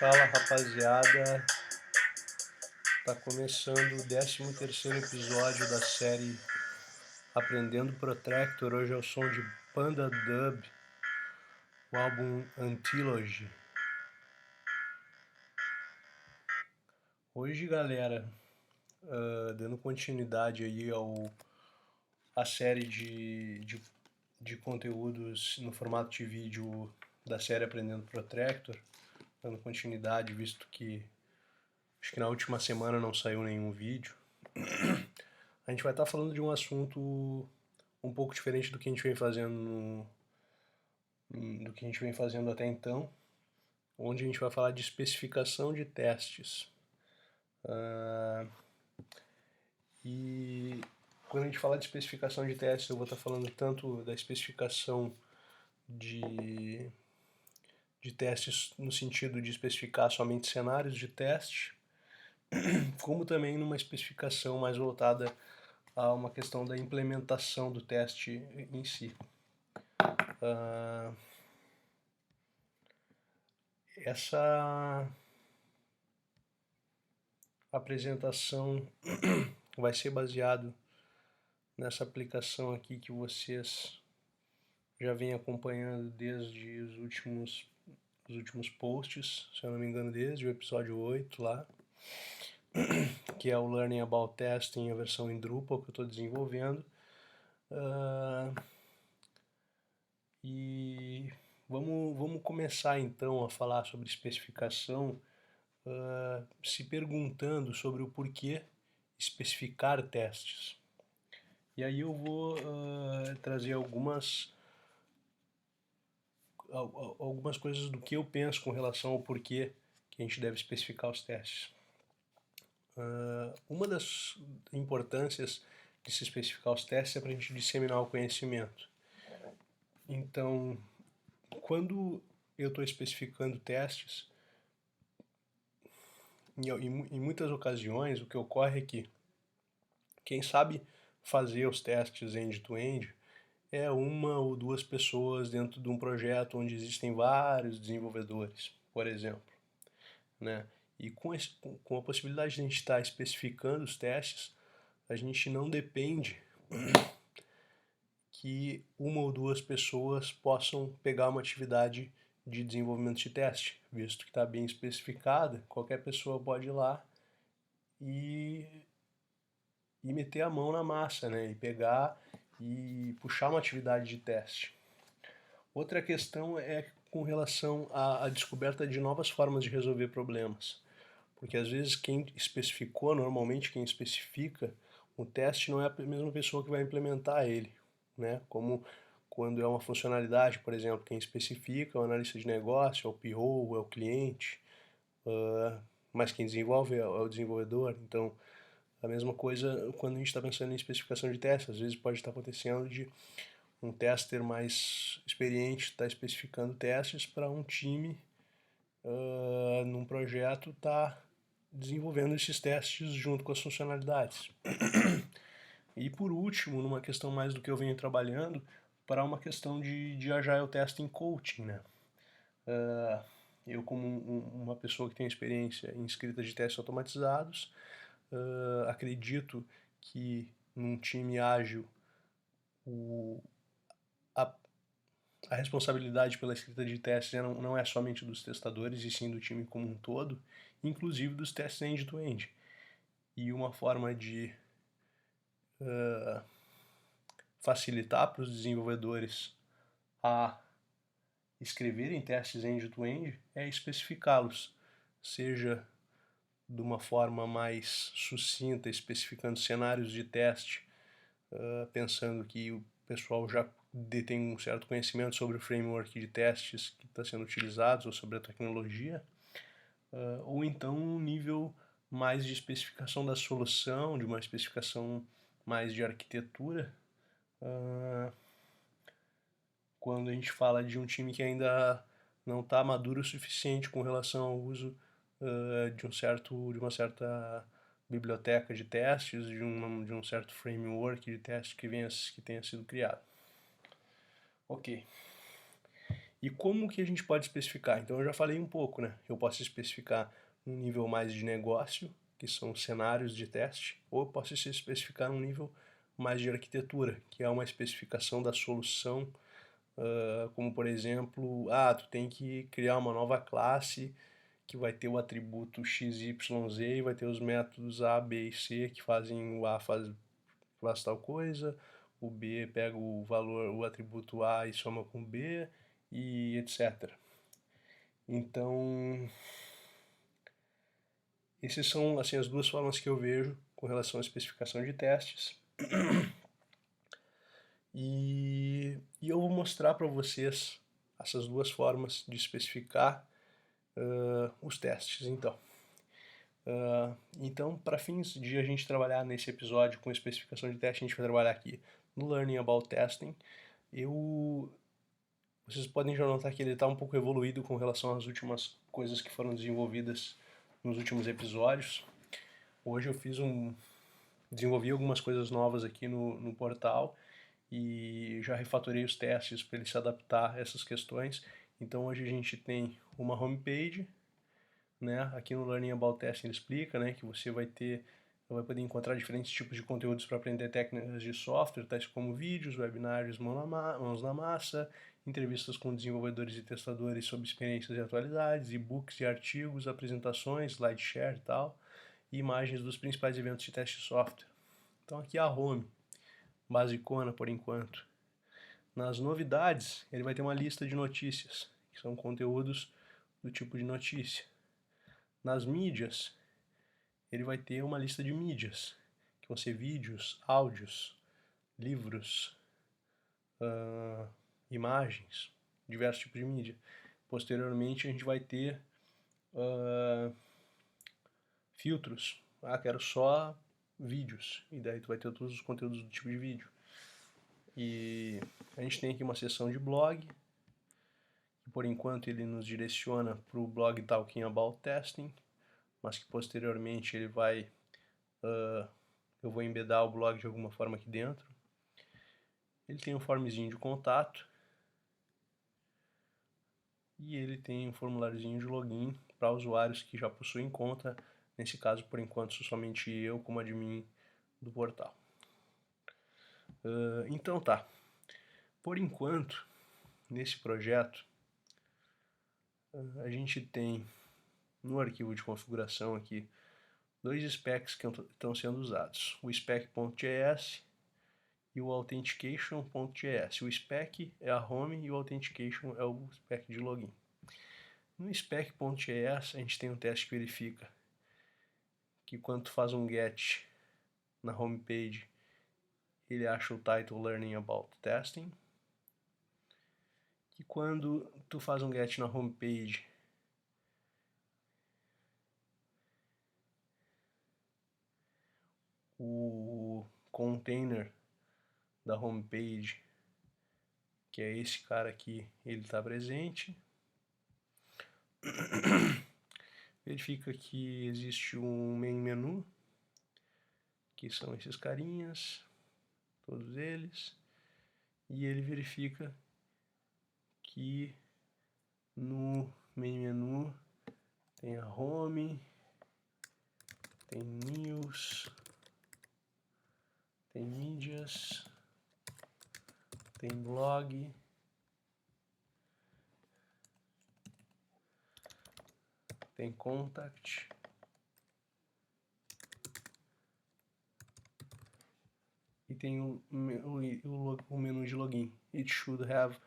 Fala rapaziada, tá começando o 13º episódio da série Aprendendo Protractor. Hoje é o som de Panda Dub, o álbum Antilogy. Hoje, galera, dando continuidade aí à série de conteúdos no formato de vídeo da série Aprendendo Protractor, dando continuidade, visto que acho que na última semana não saiu nenhum vídeo. A gente vai estar falando de um assunto um pouco diferente do que a gente vem fazendo até então, onde a gente vai falar de especificação de testes. E quando a gente fala de especificação de testes, eu vou estar falando tanto da especificação de testes no sentido de especificar somente cenários de teste, como também numa especificação mais voltada a uma questão da implementação do teste em si. Essa apresentação vai ser baseado nessa aplicação aqui que vocês já vêm acompanhando desde os últimos posts, se eu não me engano, desde o episódio 8 lá, que é o Learning About Testing, a versão em Drupal que eu estou desenvolvendo. E vamos começar então a falar sobre especificação, se perguntando sobre o porquê especificar testes. E aí eu vou trazer algumas coisas do que eu penso com relação ao porquê que a gente deve especificar os testes. Uma das importâncias de se especificar os testes é para a gente disseminar o conhecimento. Então, quando eu estou especificando testes, em muitas ocasiões o que ocorre é que quem sabe fazer os testes end-to-end é uma ou duas pessoas dentro de um projeto onde existem vários desenvolvedores, por exemplo, né? E com a possibilidade de a gente estar especificando os testes, a gente não depende que uma ou duas pessoas possam pegar uma atividade de desenvolvimento de teste, visto que está bem especificada, qualquer pessoa pode ir lá e meter a mão na massa, né? E pegar e puxar uma atividade de teste. Outra questão é com relação à descoberta de novas formas de resolver problemas. Porque às vezes normalmente quem especifica o teste não é a mesma pessoa que vai implementar ele, né? Como quando é uma funcionalidade, por exemplo, quem especifica é o analista de negócio, é o PO, é o cliente, mas quem desenvolve é o desenvolvedor. Então, a mesma coisa quando a gente está pensando em especificação de teste, às vezes pode estar acontecendo de um tester mais experiente estar especificando testes para um time num projeto estar desenvolvendo esses testes junto com as funcionalidades. E por último, numa questão mais do que eu venho trabalhando, para uma questão de Agile Testing Coaching, né? Eu como uma pessoa que tem experiência em escrita de testes automatizados, acredito que num time ágil a responsabilidade pela escrita de testes não é somente dos testadores, e sim do time como um todo, inclusive dos testes end-to-end. E uma forma de facilitar para os desenvolvedores a escreverem testes end-to-end é especificá-los, seja de uma forma mais sucinta, especificando cenários de teste, pensando que o pessoal já detém um certo conhecimento sobre o framework de testes que está sendo utilizado ou sobre a tecnologia, ou então um nível mais de especificação da solução, de uma especificação mais de arquitetura, quando a gente fala de um time que ainda não está maduro o suficiente com relação ao uso de uma certa biblioteca de testes, de um certo framework de testes que tenha sido criado. Ok. E como que a gente pode especificar? Então eu já falei um pouco, né? Eu posso especificar um nível mais de negócio, que são cenários de teste, ou eu posso especificar um nível mais de arquitetura, que é uma especificação da solução, como por exemplo, tu tem que criar uma nova classe que vai ter o atributo XYZ e vai ter os métodos A, B e C que fazem o A faz tal coisa, o B pega o valor, o atributo A e soma com o B e etc. Então, essas são assim, as duas formas que eu vejo com relação à especificação de testes. E eu vou mostrar para vocês essas duas formas de especificar os testes. Então, para fins de a gente trabalhar nesse episódio com especificação de teste, a gente vai trabalhar aqui no Learning About Testing. Vocês podem já notar que ele está um pouco evoluído com relação às últimas coisas que foram desenvolvidas nos últimos episódios. Hoje eu desenvolvi algumas coisas novas aqui no portal e já refatorei os testes para ele se adaptar a essas questões. Então hoje a gente tem uma homepage, né? Aqui no Learning About Testing ele explica, né, que você vai poder encontrar diferentes tipos de conteúdos para aprender técnicas de software, tais como vídeos, webinários, mãos na massa, entrevistas com desenvolvedores e testadores sobre experiências e atualidades, e-books e artigos, apresentações, slideshare e tal, e imagens dos principais eventos de teste de software. Então aqui é a home, basicona por enquanto. Nas novidades, ele vai ter uma lista de notícias, que são conteúdos do tipo de notícia. Nas mídias, ele vai ter uma lista de mídias, que vão ser vídeos, áudios, livros, imagens, diversos tipos de mídia. Posteriormente, a gente vai ter filtros. Quero só vídeos. E daí tu vai ter todos os conteúdos do tipo de vídeo. E a gente tem aqui uma seção de blog, que por enquanto ele nos direciona para o blog Talking About Testing, mas que posteriormente ele vai... eu vou embedar o blog de alguma forma aqui dentro. Ele tem um formzinho de contato e ele tem um formuláriozinho de login para usuários que já possuem conta. Nesse caso, por enquanto, sou somente eu como admin do portal. Então tá. Por enquanto, nesse projeto, a gente tem no arquivo de configuração aqui dois specs que estão sendo usados. O spec.js e o authentication.js. O spec é a home e o authentication é o spec de login. No spec.js a gente tem um teste que verifica que quando tu faz um get na homepage, ele acha o title Learning About Testing. E quando tu faz um get na homepage, o container da homepage, que é esse cara aqui, ele está presente. Verifica que existe um main menu, que são esses carinhas, todos eles, e ele verifica que no main menu tem a home, tem news, tem mídias, tem blog, tem contact, e tem o menu de login. It should have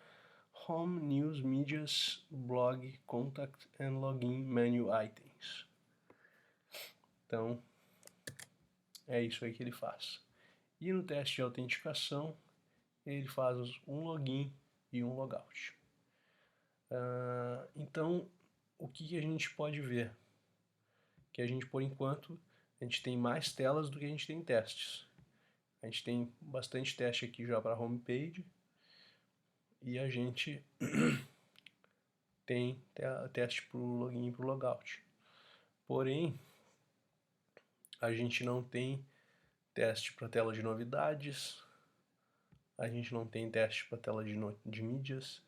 home, news, medias, blog, contact and login menu items. Então, é isso aí que ele faz. E no teste de autenticação, ele faz um login e um logout. Então, o que a gente pode ver? Que a gente, por enquanto, a gente tem mais telas do que a gente tem testes. A gente tem bastante teste aqui já para a homepage e a gente tem teste para o login e para o logout. Porém, a gente não tem teste para a tela de novidades, a gente não tem teste para tela de mídias,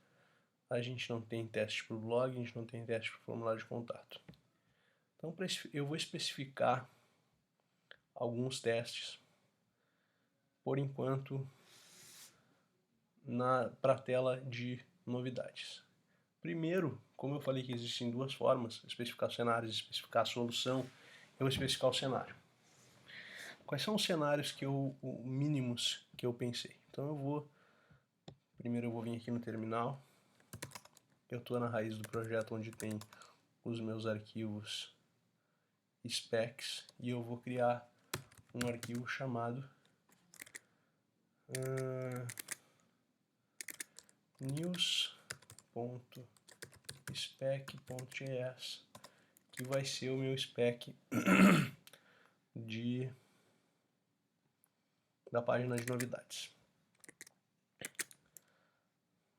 a gente não tem teste para o blog, a gente não tem teste para o formulário de contato. Então eu vou especificar alguns testes, por enquanto, para a tela de novidades. Primeiro, como eu falei que existem duas formas, especificar cenários e especificar a solução, eu vou especificar o cenário. Quais são os cenários mínimos que eu pensei? Então primeiro eu vou vir aqui no terminal, eu estou na raiz do projeto onde tem os meus arquivos specs e eu vou criar um arquivo chamado news.spec.js, que vai ser o meu spec da página de novidades.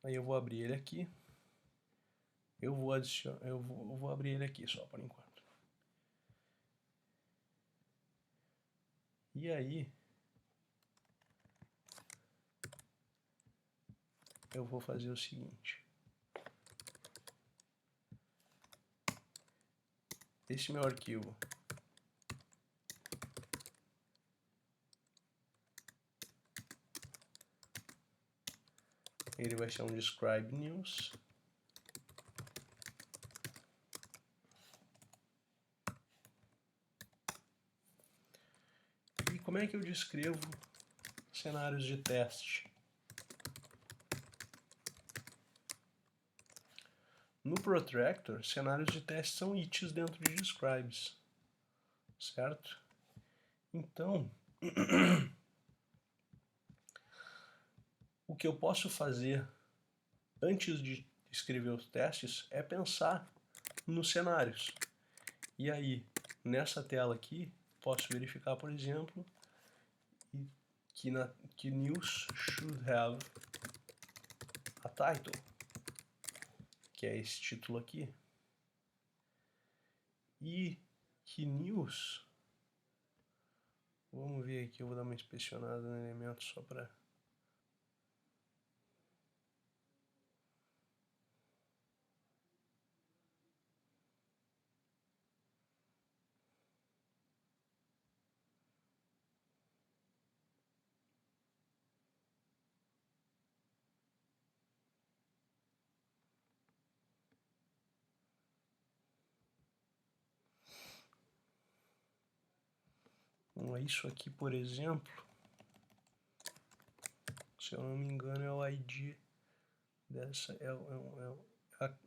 Aí eu vou abrir ele aqui. Eu vou abrir ele aqui só por enquanto. E aí eu vou fazer o seguinte. Esse meu arquivo ele vai ser um describe news. E como é que eu descrevo cenários de teste? No Protractor, cenários de teste são its dentro de describes, certo? Então, o que eu posso fazer antes de escrever os testes é pensar nos cenários. E aí, nessa tela aqui, posso verificar, por exemplo, que news should have a title, que é esse título aqui, e que news, vamos ver aqui, eu vou dar uma inspecionada no elemento só para... Isso aqui, por exemplo, se eu não me engano, é o ID dessa,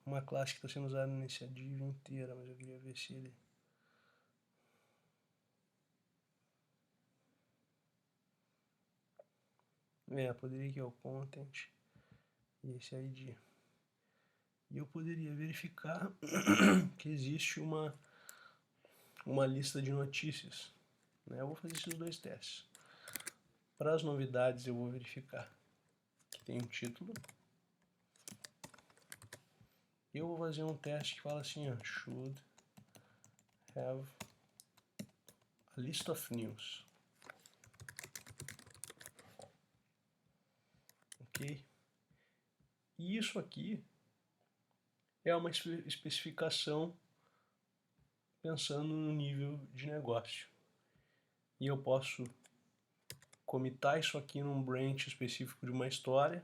uma classe que está sendo usada nesse div inteira, mas eu queria ver se ele... poderia que é o content e esse ID. E eu poderia verificar que existe uma lista de notícias. Né? Eu vou fazer esses dois testes. Para as novidades eu vou verificar que tem um título. E eu vou fazer um teste que fala assim, ó, should have a list of news. Ok? E isso aqui é uma especificação pensando no nível de negócio. E eu posso commitar isso aqui num branch específico de uma história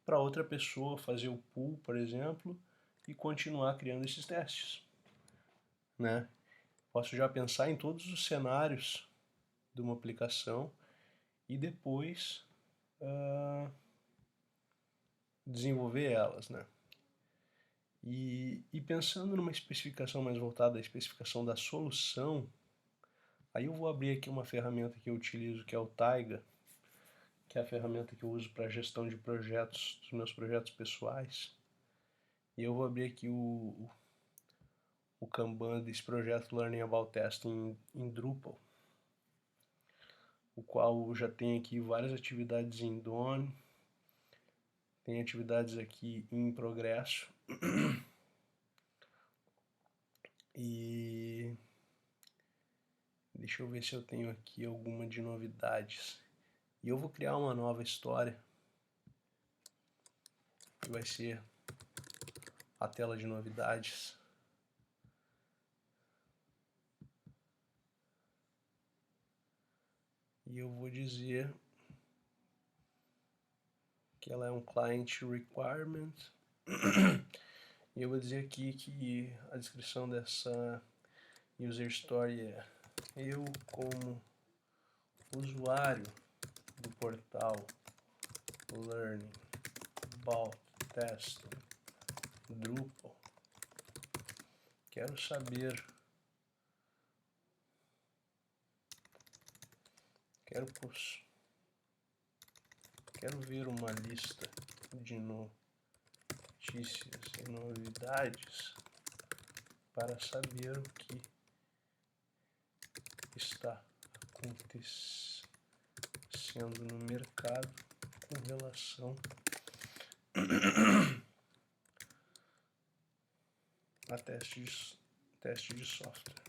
para outra pessoa fazer o pull, por exemplo, e continuar criando esses testes. Né? Posso já pensar em todos os cenários de uma aplicação e depois desenvolver elas. Né? E pensando numa especificação mais voltada à especificação da solução, aí eu vou abrir aqui uma ferramenta que eu utilizo, que é o Taiga, que é a ferramenta que eu uso para gestão de projetos, dos meus projetos pessoais. E eu vou abrir aqui o Kanban desse projeto Learning About Testing em Drupal, o qual já tem aqui várias atividades em done, tem atividades aqui em progresso, e deixa eu ver se eu tenho aqui alguma de novidades. E eu vou criar uma nova história que vai ser a tela de novidades. E eu vou dizer que ela é um client requirement. E eu vou dizer aqui que a descrição dessa user story é: eu, como usuário do portal Learning About Testing Drupal, quero saber, quero ver uma lista de notícias e novidades para saber o que está acontecendo no mercado com relação a teste de software.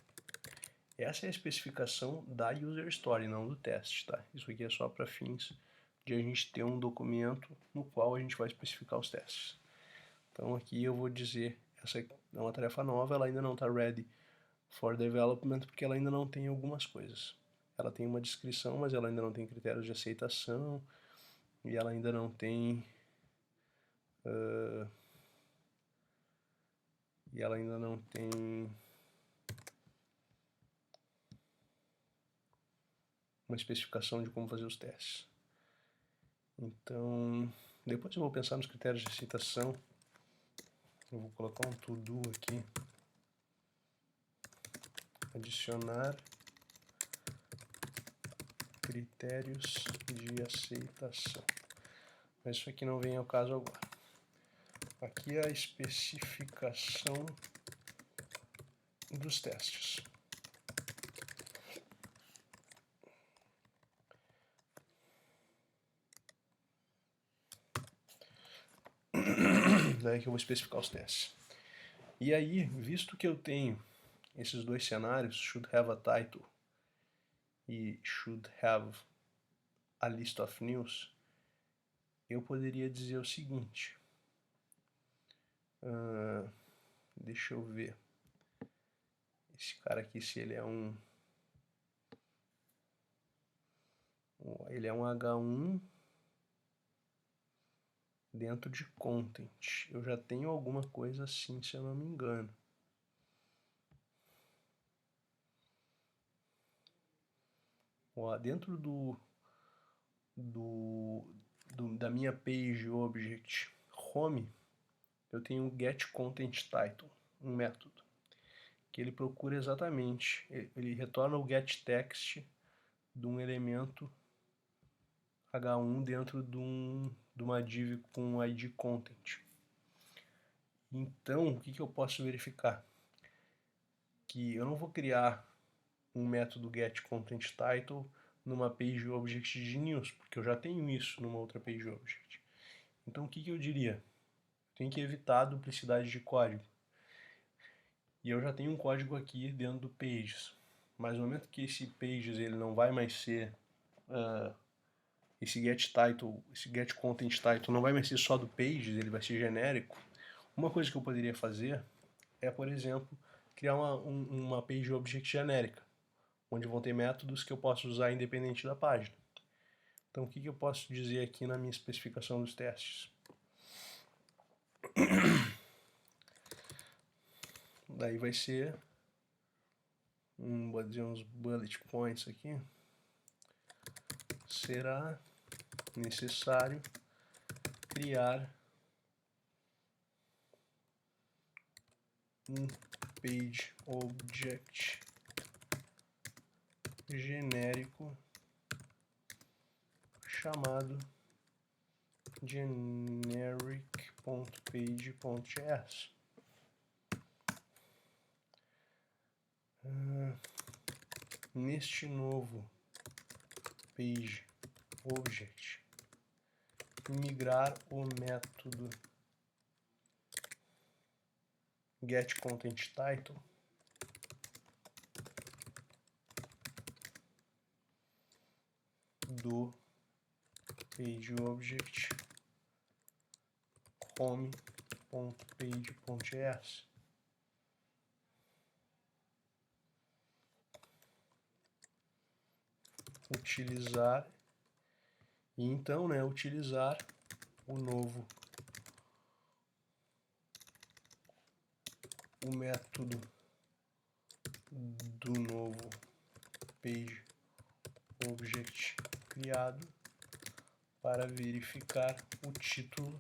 Essa é a especificação da user story, não do teste, tá? Isso aqui é só para fins de a gente ter um documento no qual a gente vai especificar os testes. Então aqui eu vou dizer, essa é uma tarefa nova, ela ainda não está ready for development, porque ela ainda não tem algumas coisas. Ela tem uma descrição, mas ela ainda não tem critérios de aceitação, e ela ainda não tem uma especificação de como fazer os testes. Então, depois eu vou pensar nos critérios de aceitação. Eu vou colocar um to-do aqui. Adicionar critérios de aceitação. Mas isso aqui não vem ao caso agora. Aqui é a especificação dos testes. Daí que eu vou especificar os testes. E aí, visto que eu tenho esses dois cenários, should have a title e should have a list of news, eu poderia dizer o seguinte. Deixa eu ver. Esse cara aqui, se ele é um H1 dentro de content. Eu já tenho alguma coisa assim, se eu não me engano. Ó, dentro da minha page object home, eu tenho um get content title, um método, que ele procura exatamente, ele retorna o get text de um elemento H1 dentro de uma div com id content. Então, o que eu posso verificar? Que eu não vou criar um método getContentTitle numa page object de news, porque eu já tenho isso numa outra page object. Então o que eu diria? Eu tenho que evitar a duplicidade de código. E eu já tenho um código aqui dentro do pages. Mas no momento que esse pages ele não vai mais ser esse getTitle, esse getContentTitle não vai mais ser só do pages, ele vai ser genérico. Uma coisa que eu poderia fazer é, por exemplo, criar uma page object genérica, onde vão ter métodos que eu posso usar independente da página. Então, o que eu posso dizer aqui na minha especificação dos testes? Daí vai ser, vou dizer uns bullet points aqui. Será necessário criar um page object genérico chamado generic.page.js. Neste novo page object, migrar o método getContentTitle do page object home.page.js. Utilizar, e então, né, utilizar o método do novo page object criado para verificar o título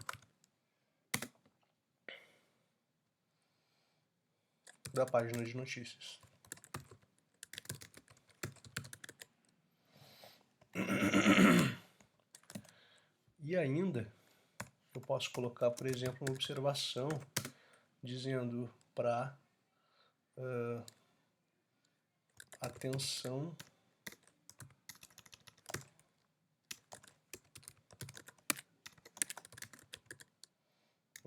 da página de notícias. E ainda eu posso colocar, por exemplo, uma observação dizendo para atenção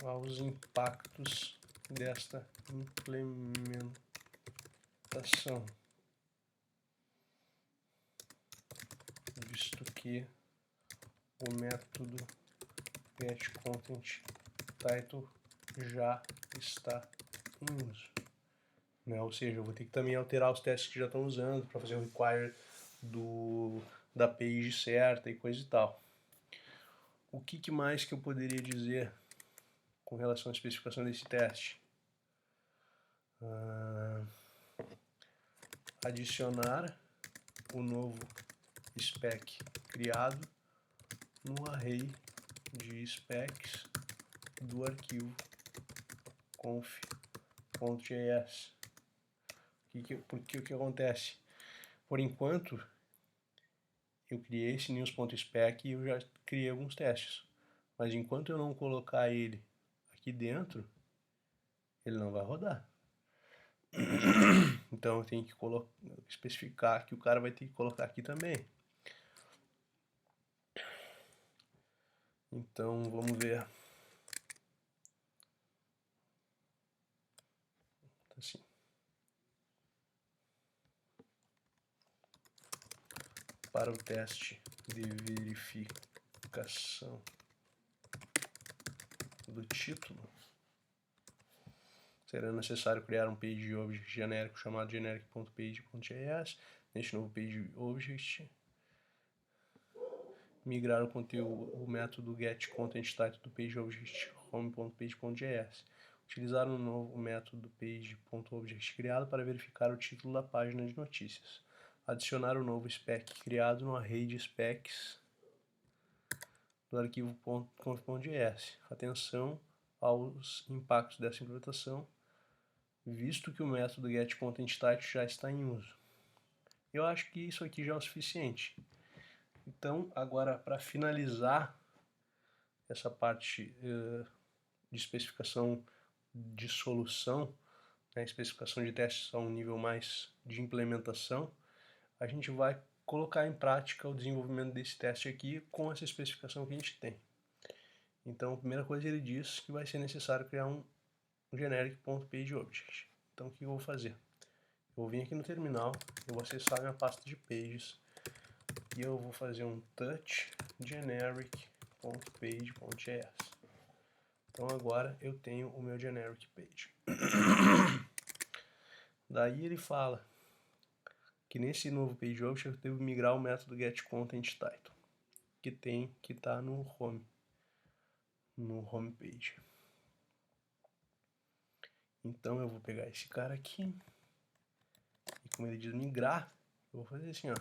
aos impactos desta implementação, visto que o método getContentTitle já está em uso. Né? Ou seja, eu vou ter que também alterar os testes que já estão usando para fazer o require da page certa e coisa e tal. O que mais que eu poderia dizer com relação à especificação desse teste? Adicionar o novo spec criado no array de specs do arquivo conf.js. Porque o que acontece? Por enquanto, eu criei esse news.spec e eu já criei alguns testes. Mas enquanto eu não colocar ele aqui dentro, ele não vai rodar. Então eu tenho que especificar que o cara vai ter que colocar aqui também. Então vamos ver. Assim. Para o teste de verificação do título, será necessário criar um page object genérico chamado generic.page.js. Neste novo page object, migrar o método getContentTitle do page object home.page.js. Utilizar um novo método page.object criado para verificar o título da página de notícias. Adicionar o novo spec criado no array de specs do arquivo conf.js. Atenção aos impactos dessa implementação, visto que o método getContentTitle já está em uso. Eu acho que isso aqui já é o suficiente. Então, agora, para finalizar essa parte de especificação de solução, né, especificação de testes a um nível mais de implementação, a gente vai colocar em prática o desenvolvimento desse teste aqui com essa especificação que a gente tem. Então, a primeira coisa ele diz que vai ser necessário criar um generic.pageObject. Então, o que eu vou fazer? Eu vou vir aqui no terminal, eu vou acessar minha pasta de pages e eu vou fazer um touch generic.page.js. Então agora eu tenho o meu generic page. Daí ele fala que nesse novo page object eu devo migrar o método getContentTitle, que está no home page. Então eu vou pegar esse cara aqui e, como ele diz migrar, eu vou fazer assim, ó.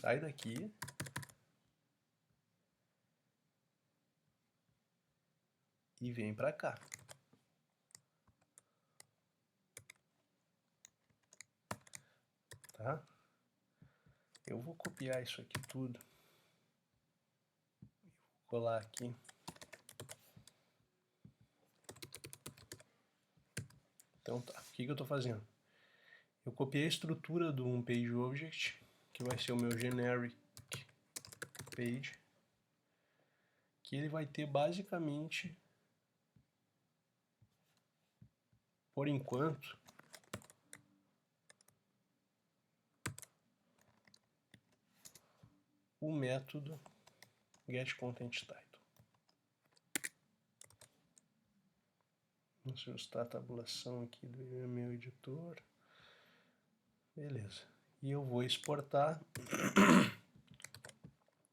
Sai daqui e vem para cá. Tá? Eu vou copiar isso aqui tudo. Vou colar aqui. Então tá, o que eu estou fazendo? Eu copiei a estrutura do page_object, que vai ser o meu generic page, que ele vai ter basicamente, por enquanto, o método getContentTitle. Vamos ajustar a tabulação aqui do meu editor. Beleza. E eu vou exportar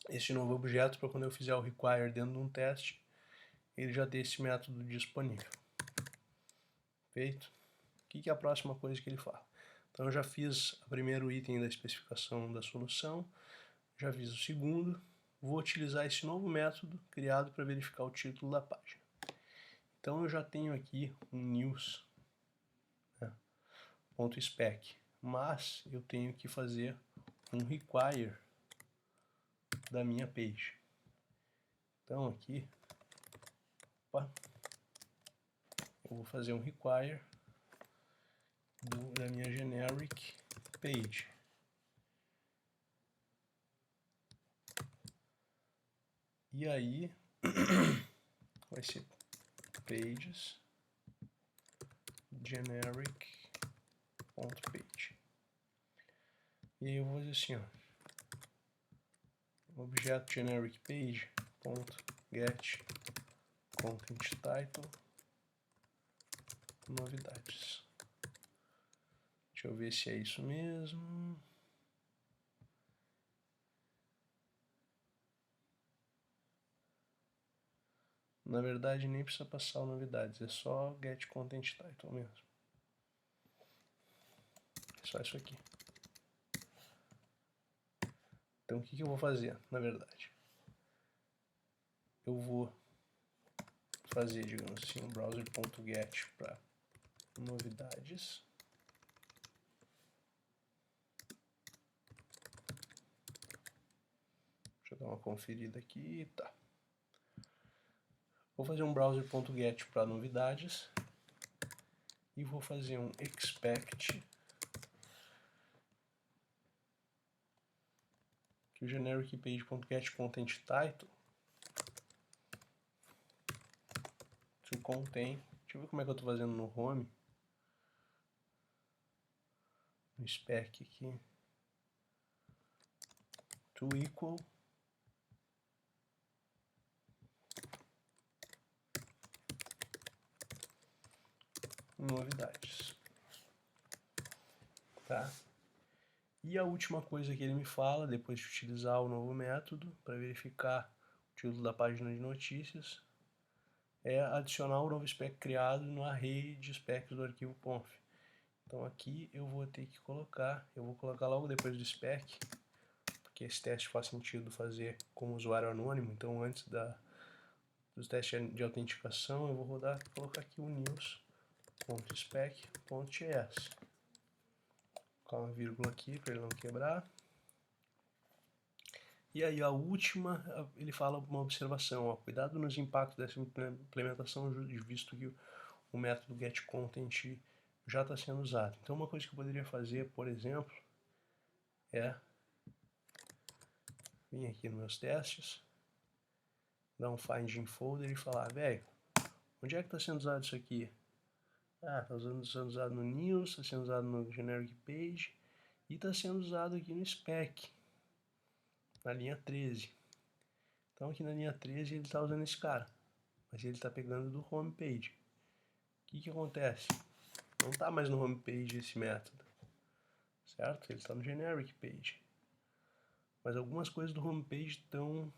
esse novo objeto para quando eu fizer o require dentro de um teste, ele já ter esse método disponível. Feito. O que é a próxima coisa que ele fala? Então eu já fiz o primeiro item da especificação da solução, já fiz o segundo, vou utilizar esse novo método criado para verificar o título da página. Então eu já tenho aqui um news, né, .spec, mas eu tenho que fazer um require da minha page. Então aqui, opa, eu vou fazer um require da minha generic page. E aí vai ser pages generic.page. E aí eu vou dizer assim, ó, objeto generic page.get content title novidades. Deixa eu ver se é isso mesmo. Na verdade nem precisa passar o novidades, é só get content title mesmo. É só isso aqui. Então o que eu vou fazer, na verdade? Eu vou fazer, digamos assim, um browser.get para novidades. Deixa eu dar uma conferida aqui, tá. Vou fazer um browser.get para novidades e vou fazer um expect que o generic page.get content title to contain. Deixa eu ver como é que eu estou fazendo no home. No spec aqui. To equal novidades. Tá? E a última coisa que ele me fala, depois de utilizar o novo método para verificar o título da página de notícias, é adicionar o novo spec criado no array de specs do arquivo conf. Então aqui eu vou ter que colocar, eu vou colocar logo depois do spec, porque esse teste faz sentido fazer como usuário anônimo, então antes dos testes de autenticação eu vou colocar aqui o news.spec.ts. Colocar uma vírgula aqui para ele não quebrar. E aí a última, ele fala uma observação, ó, cuidado nos impactos dessa implementação, visto que o método getContent já está sendo usado. Então uma coisa que eu poderia fazer, por exemplo, é vir aqui nos meus testes, dar um find in folder e falar, velho, onde é que está sendo usado isso aqui? Ah, está sendo usado no news, está sendo usado no generic page e está sendo usado aqui no spec, na linha 13. Então aqui na linha 13 ele está usando esse cara, mas ele está pegando do home page. O que acontece? Não está mais no home page esse método, certo? Ele está no generic page. Mas algumas coisas do home page estão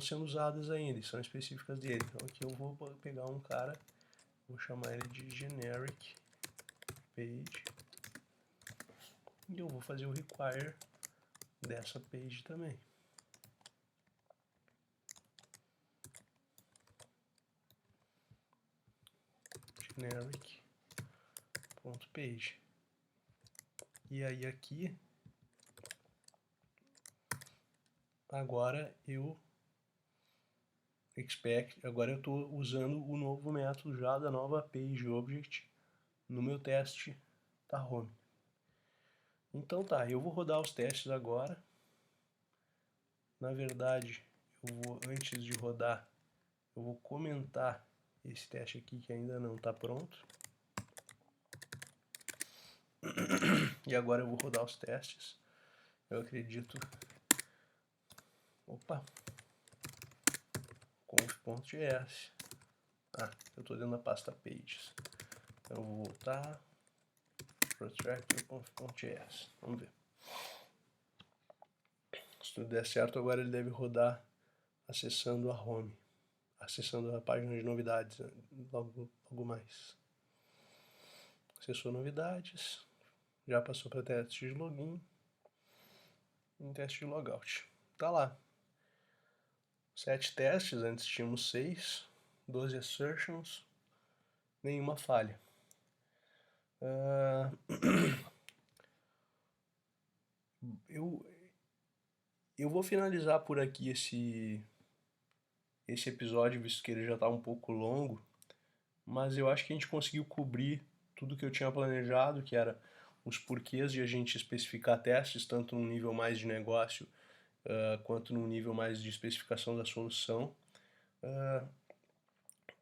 sendo usadas ainda, são específicas dele. Então aqui eu vou pegar um cara, vou chamar ele de generic page e eu vou fazer o require dessa page também. Generic.page. E aí aqui agora eu estou usando o novo método já da nova page object no meu teste da home. Então tá, eu vou rodar os testes agora. Na verdade, antes de rodar, eu vou comentar esse teste aqui que ainda não está pronto. E agora eu vou rodar os testes. Eu acredito... Opa! conf.js. eu estou dentro da pasta pages. Então eu vou voltar, protractor.js, vamos ver. Se tudo der certo, agora ele deve rodar acessando a home, acessando a página de novidades, logo mais. Acessou novidades, já passou para teste de login e teste de logout. Tá lá. 7 testes, antes tínhamos 6, 12 assertions, nenhuma falha. Eu vou finalizar por aqui esse episódio, visto que ele já está um pouco longo, mas eu acho que a gente conseguiu cobrir tudo que eu tinha planejado, que era os porquês de a gente especificar testes, tanto no nível mais de negócio, quanto no nível mais de especificação da solução,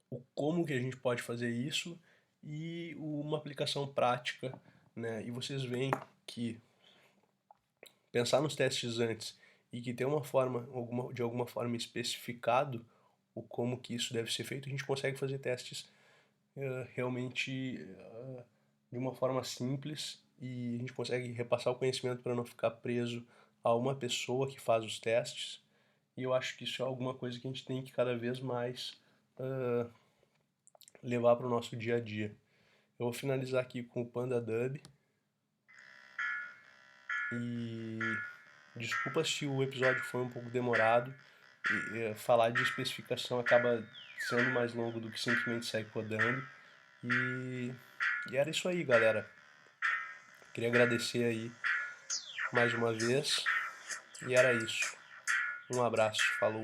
o como que a gente pode fazer isso e uma aplicação prática, né? E vocês veem que pensar nos testes antes e que ter uma forma, de alguma forma especificado o como que isso deve ser feito, a gente consegue fazer testes realmente de uma forma simples e a gente consegue repassar o conhecimento para não ficar preso a uma pessoa que faz os testes. E eu acho que isso é alguma coisa que a gente tem que cada vez mais levar para o nosso dia a dia. Eu vou finalizar aqui com o PandaDub. E desculpa se o episódio foi um pouco demorado. Falar de especificação acaba sendo mais longo do que simplesmente sair codando. E era isso aí, galera. Queria agradecer aí mais uma vez. E era isso. Um abraço. Falou.